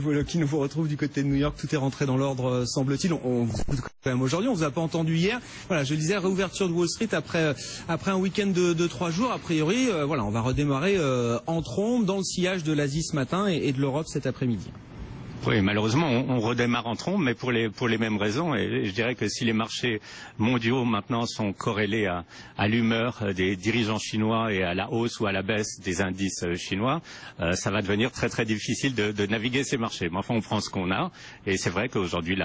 Volokin, on vous retrouve du côté de New York, tout est rentré dans l'ordre, semble-t-il. On vous écoute quand même aujourd'hui, on vous a pas entendu hier. Voilà, je disais, réouverture de Wall Street après un week-end de 3 jours. A priori, voilà, on va redémarrer en trombe dans le sillage de l'Asie ce matin et de l'Europe cet après-midi. Oui, malheureusement, on redémarre en trombe, mais pour les mêmes raisons. Et je dirais que si les marchés mondiaux maintenant sont corrélés à l'humeur des dirigeants chinois et à la hausse ou à la baisse des indices chinois, ça va devenir très très difficile de naviguer ces marchés. Mais enfin, on prend ce qu'on a, et c'est vrai qu'aujourd'hui,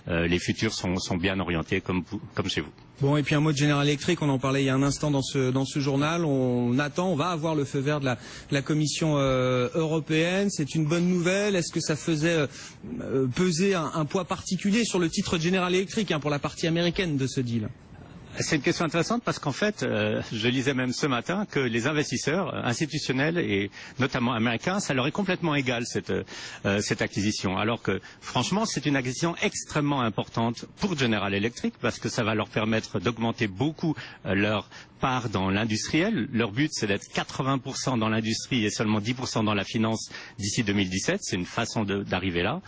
les futurs sont bien orientés comme chez vous. Bon, et puis un mot de General Electric, on en parlait il y a un instant dans ce journal. On va avoir le feu vert de la Commission européenne. C'est une bonne nouvelle. Est-ce que ça faisait peser un poids particulier sur le titre de General Electric pour la partie américaine de ce deal? C'est une question intéressante parce qu'en fait, je lisais même ce matin que les investisseurs institutionnels et notamment américains, ça leur est complètement égal cette acquisition. Alors que franchement, c'est une acquisition extrêmement importante pour General Electric parce que ça va leur permettre d'augmenter beaucoup leur part dans l'industriel. Leur but, c'est d'être 80% dans l'industrie et seulement 10% dans la finance d'ici 2017. C'est une façon d'arriver là.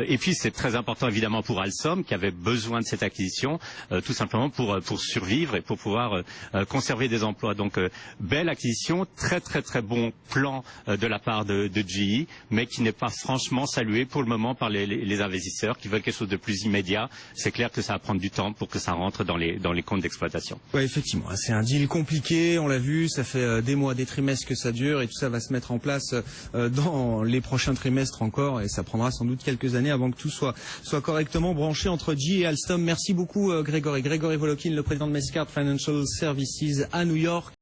Et puis, c'est très important évidemment pour Alstom qui avait besoin de cette acquisition, tout simplement pour survivre et pour pouvoir conserver des emplois. Donc, belle acquisition, très très très bon plan de la part de GE, mais qui n'est pas franchement salué pour le moment par les investisseurs qui veulent quelque chose de plus immédiat. C'est clair que ça va prendre du temps pour que ça rentre dans les comptes d'exploitation. Oui, effectivement, c'est un deal compliqué, on l'a vu, ça fait des mois, des trimestres que ça dure et tout ça va se mettre en place dans les prochains trimestres encore et ça prendra sans doute quelques années avant que tout soit correctement branché entre GE et Alstom. Merci beaucoup Grégory Volokin, le président de Mastercard Financial Services à New York.